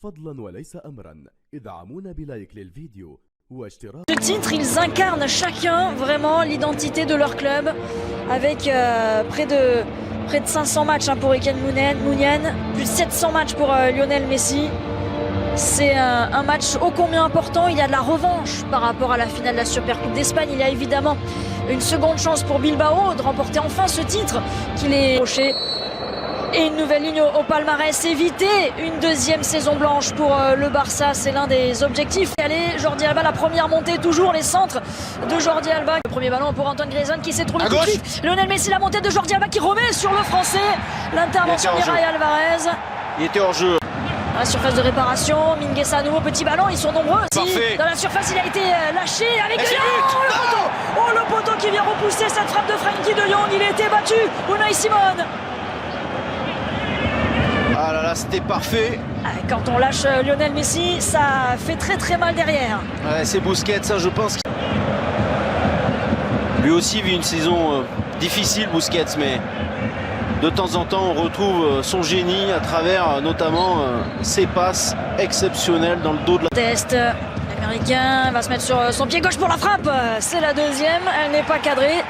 فضلا وليس أمرا ادعمونا بلايك للفيديو واشتراك. Ce titre, ils incarnent chacun vraiment l'identité de leur club avec près de 500 matchs pour Eken Mounian, plus de 700 matchs pour Lionel Messi. C'est un match ô combien important. Il y a de la revanche par rapport à la finale de la Supercoupe d'Espagne. Il y a évidemment une seconde chance pour Bilbao de remporter enfin ce titre qu'il est approché. Et une nouvelle ligne au palmarès, éviter une deuxième saison blanche pour le Barça, c'est l'un des objectifs. Allez, Jordi Alba, la première montée, toujours les centres de Jordi Alba. Le premier ballon pour Antoine Griezmann qui s'est trouvé tout de suite. Lionel Messi, la montée de Jordi Alba qui remet sur le français. L'intervention d'Irai Alvarez. Il était hors jeu. Dans la surface de réparation, Mingueza à nouveau, petit ballon, ils sont nombreux. Parfait. Dans la surface, il a été lâché avec le poteau. Oh, le poteau qui vient repousser cette frappe de Frenkie de Jong. Il a été battu, Unai Simon. Ah là là, c'était parfait. Quand on lâche Lionel Messi, ça fait très très mal derrière. Ouais, c'est Busquets, ça je pense. Lui aussi vit une saison difficile, Busquets, mais de temps en temps on retrouve son génie à travers notamment ses passes exceptionnelles dans le dos de la... Test, l'américain va se mettre sur son pied gauche pour la frappe. C'est la deuxième, elle n'est pas cadrée.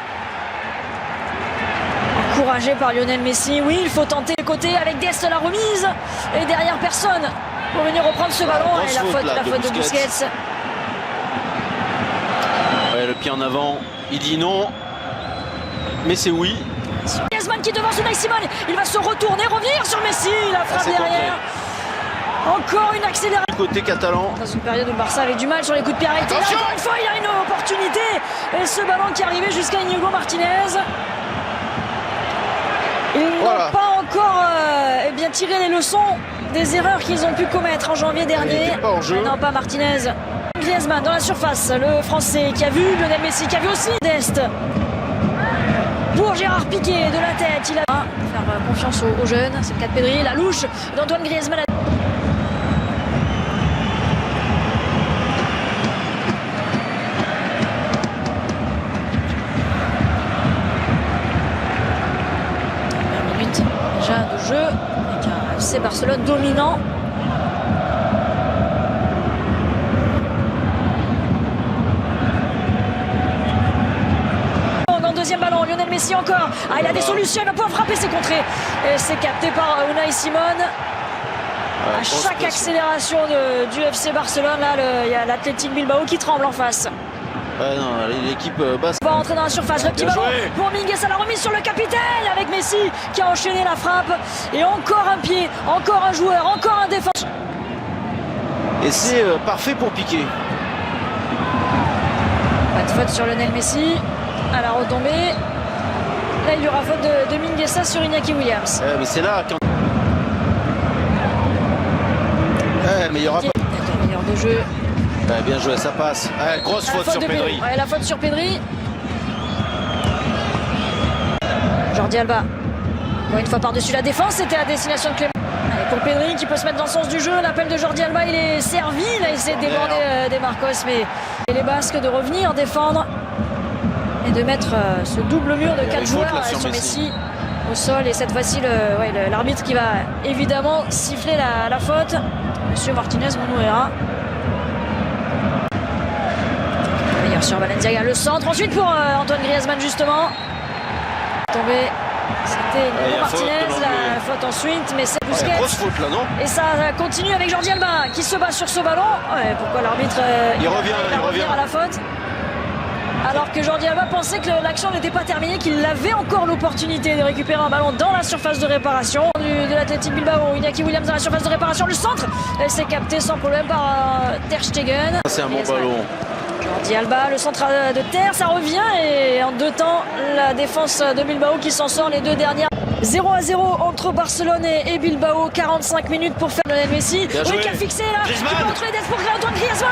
Encouragé par Lionel Messi, oui, il faut tenter le côté avec Dest la remise. Et derrière personne pour venir reprendre ce ballon. Et la faute de Busquets. Ouais, le pied en avant, il dit non. Mais c'est oui. Griezmann qui devance Unai Simon. Il va se retourner, revenir sur Messi. La frappe derrière. Encore une accélération. Du côté catalan. Dans une période où le Barça avait du mal sur les coups de pied arrêtés. Là, encore une fois, il a une opportunité. Et ce ballon qui arrivait jusqu'à Inigo Martinez. Ils n'ont pas encore tiré les leçons des erreurs qu'ils ont pu commettre en janvier dernier. Non, pas Martinez. Griezmann dans la surface, le français qui a vu Lionel Messi, qui a vu aussi Dest. Pour Gérard Piqué de la tête, il a faire confiance aux jeunes. C'est le cas de Pedri, la louche d'Antoine Griezmann. De jeu avec un FC Barcelone dominant. Dans le deuxième ballon, Lionel Messi encore. Il a des solutions, il va pouvoir frapper, c'est contré. Et c'est capté par Unai Simon. À chaque accélération du FC Barcelone, là, il y a l'Athletic Bilbao qui tremble en face. Non, l'équipe basque. Va rentrer dans la surface, le petit ballon pour Mingueza, la remise sur le capitaine avec Messi qui a enchaîné la frappe. Et encore un pied, encore un joueur, encore un défenseur. Et c'est parfait pour Piqué. Pas de faute sur Lionel Messi. À la retombée. Là, il y aura faute de Mingueza sur Iñaki Williams. Mais c'est là quand... mais il y aura pas... Meilleur de jeu. Bien joué, ça passe. Grosse faute sur Pedri. La faute sur Pedri. Jordi Alba. Encore une fois par-dessus la défense, c'était à destination de Clément. Allez, pour Pedri qui peut se mettre dans le sens du jeu. L'appel de Jordi Alba, il est servi. Il a essayé de déborder des Marcos, mais les Basques de revenir défendre et de mettre ce double mur de 4 joueurs sur Messi au sol. Et cette fois-ci, l'arbitre qui va évidemment siffler la faute. Monsieur Martinez Monouera. Sur Balenciaga, le centre ensuite pour Antoine Griezmann justement. Tombé, c'était Inigo Martinez, la faute ensuite, mais c'est Busquets. Grosse faute là, non? Et ça continue avec Jordi Alba qui se bat sur ce ballon. Pourquoi l'arbitre il revient à la faute? Alors que Jordi Alba pensait que l'action n'était pas terminée, qu'il avait encore l'opportunité de récupérer un ballon dans la surface de réparation de l'Athletic Bilbao. Iñaki Williams dans la surface de réparation, le centre, c'est capté sans problème par Ter Stegen. C'est un bon ballon. Jordi Alba, le centre de terre, ça revient et en deux temps, la défense de Bilbao qui s'en sort les deux dernières. 0-0 entre Barcelone et Bilbao, 45 minutes pour faire Lionel Messi. Oui, qui a fixé là, qui peut entrer pour Antoine Griezmann.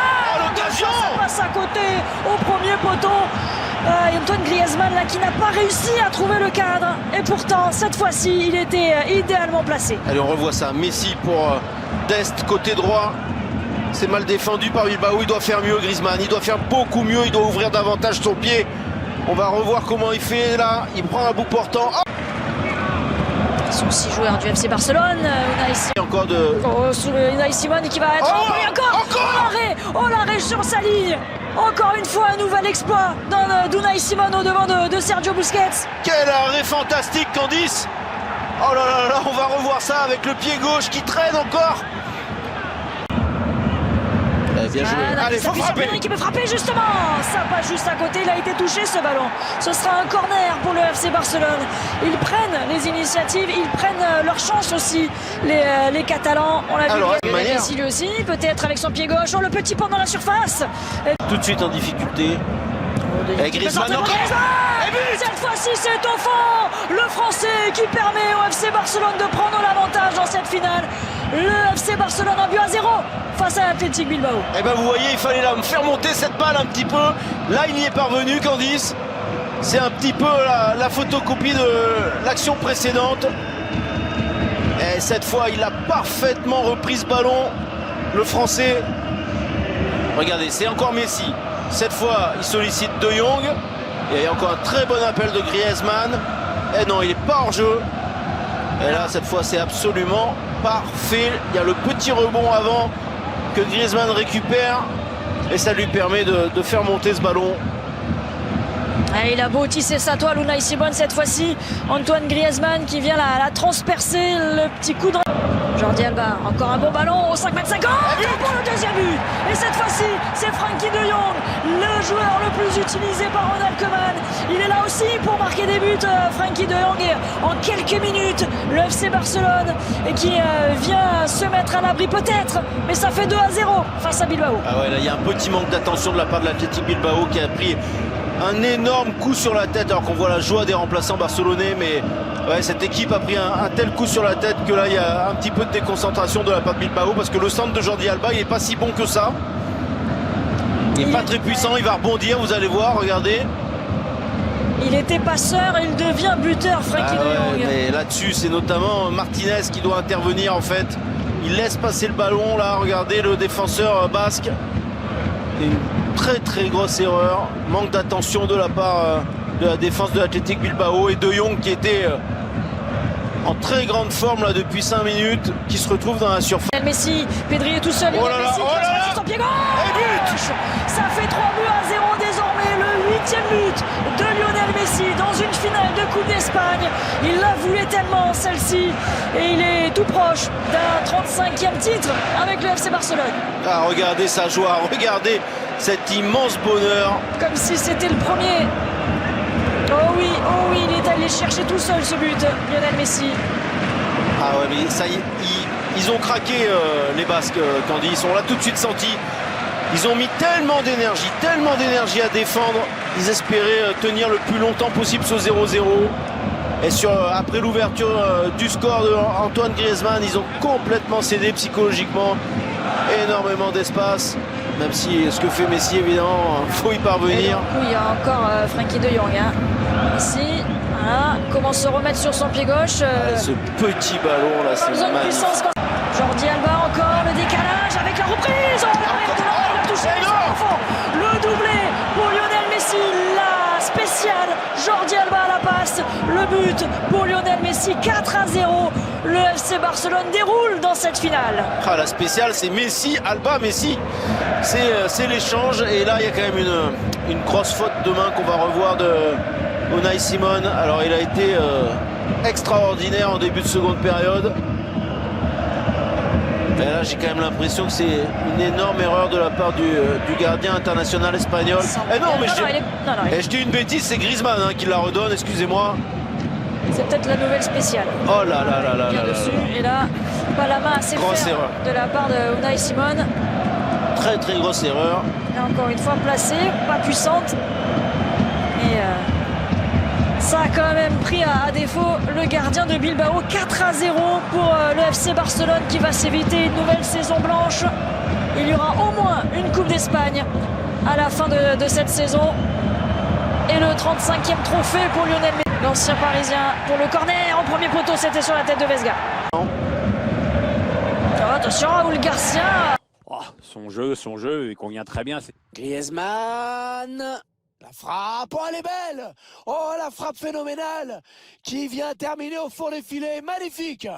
Ça passe à côté au premier poteau. Antoine Griezmann là qui n'a pas réussi à trouver le cadre. Et pourtant, cette fois-ci, il était idéalement placé. Allez, on revoit ça. Messi pour Dest, côté droit. C'est mal défendu par Bilbao, il doit faire mieux Griezmann, il doit faire beaucoup mieux, il doit ouvrir davantage son pied. On va revoir comment il fait là, il prend un bout portant. Oh, Ce sont 6 joueurs du FC Barcelone. Et encore de... Unai Simon qui va être encore l'arrêt sur sa ligne. Encore une fois, un nouvel exploit d'Unai Simon au devant de Sergio Busquets. Quel arrêt fantastique, Candice! Oh là là là, on va revoir ça avec le pied gauche qui traîne encore. Bien joué. Allez, faut frapper. Pedri qui peut frapper justement. Ça passe juste à côté, il a été touché ce ballon. Ce sera un corner pour le FC Barcelone. Ils prennent les initiatives, ils prennent leur chance aussi, les Catalans. On l'a vu, Messi lui aussi, peut-être avec son pied gauche. Oh, le petit pont dans la surface. Tout de suite en difficulté. Et Griezmann encore. Cette fois-ci, c'est au fond. Le Français qui permet au FC Barcelone de prendre l'avantage dans cette finale. Le FC Barcelone a but à 0 face à Athletic Bilbao. Et ben vous voyez, il fallait faire monter cette balle un petit peu. Là, il y est parvenu, Candice. C'est un petit peu la photocopie de l'action précédente. Et cette fois, il a parfaitement repris ce ballon. Le Français. Regardez, c'est encore Messi. Cette fois, il sollicite De Jong. Et il y a encore un très bon appel de Griezmann. Et non, il n'est pas hors jeu. Et là, cette fois, c'est absolument parfait. Il y a le petit rebond avant que Griezmann récupère. Et ça lui permet de faire monter ce ballon. Et il a beau tisser sa toile, Unai Simon cette fois-ci. Antoine Griezmann qui vient la transpercer. Le petit coup de... Jordi Alba, encore un bon ballon au 5,50 m pour le deuxième but. Et cette fois-ci, c'est Frenkie de Jong, le joueur le plus utilisé par Ronald Koeman. Il est là aussi pour marquer des buts, Frenkie de Jong. Et en quelques minutes, le FC Barcelone qui vient se mettre à l'abri peut-être, mais ça fait 2-0 face à Bilbao. Ah ouais, là il y a un petit manque d'attention de la part de l'Athletic Bilbao qui a pris un énorme coup sur la tête, alors qu'on voit la joie des remplaçants barcelonais, mais ouais, cette équipe a pris un tel coup sur la tête que là il y a un petit peu de déconcentration de la part de Bilbao, parce que le centre de Jordi Alba il n'est pas si bon que ça. Il n'est pas très puissant, il va rebondir, vous allez voir, regardez. Il était passeur, il devient buteur, Frenkie de Jong. Mais là-dessus, c'est notamment Martinez qui doit intervenir en fait. Il laisse passer le ballon, là, regardez le défenseur basque. Une très très grosse erreur, manque d'attention de la part de la défense de l'Athletic Bilbao, et De Jong qui était en très grande forme là depuis 5 minutes, qui se retrouve dans la surface. Messi, Pedri est tout seul, oh là là, Messi, son pied gauche. Ça fait 3 buts à 0 désormais, le 8e but de Lionel Messi dans une finale de Coupe d'Espagne. Il la voulait tellement celle-ci, et il est tout proche d'un 35e titre avec le FC Barcelone. Ah, regardez sa joie, regardez cet immense bonheur. Comme si c'était le premier. Oh oui, il est allé chercher tout seul ce but, Lionel Messi. Ah ouais, mais ça y est, ils ont craqué les Basques, Candice, on l'a tout de suite senti. Ils ont mis tellement d'énergie à défendre. Ils espéraient tenir le plus longtemps possible ce 0-0. Et après l'ouverture du score de Antoine Griezmann, ils ont complètement cédé psychologiquement. Énormément d'espace. Même si ce que fait Messi, évidemment, il faut y parvenir. Il y a encore Frenkie de Jong. Messi, voilà, comment se remettre sur son pied gauche. Ce petit ballon là, c'est magnifique. Jordi Alba encore, le décalage avec la reprise. Il a touché le doublé pour Lionel Messi. La spéciale, Jordi Alba à la passe. Le but pour Lionel Messi, 4-0. Le FC Barcelone déroule dans cette finale. Ah, la spéciale, c'est Messi, Alba, Messi. C'est l'échange. Et là, il y a quand même une grosse faute de main qu'on va revoir de Unai Simon. Alors, il a été extraordinaire en début de seconde période. Et là, j'ai quand même l'impression que c'est une énorme erreur de la part du gardien international espagnol. Eh non, mais je dis une bêtise, c'est Griezmann qui la redonne, excusez-moi. C'est peut-être la nouvelle spéciale. Oh là là là là là. Et là, pas la main assez ferme de la part de Unai Simon. Très très grosse erreur. Et encore une fois placée, pas puissante. Et ça a quand même pris à défaut le gardien de Bilbao. 4-0 pour le FC Barcelone qui va s'éviter une nouvelle saison blanche. Il y aura au moins une Coupe d'Espagne à la fin de cette saison. Et le 35e trophée pour Lionel Messi. L'ancien parisien pour le corner en premier poteau, c'était sur la tête de Vesga. Oh, attention, Raúl Garcia. Oh, son jeu, il convient très bien. Griezmann. La frappe, oh, elle est belle! Oh, la frappe phénoménale qui vient terminer au fond des filets, magnifique!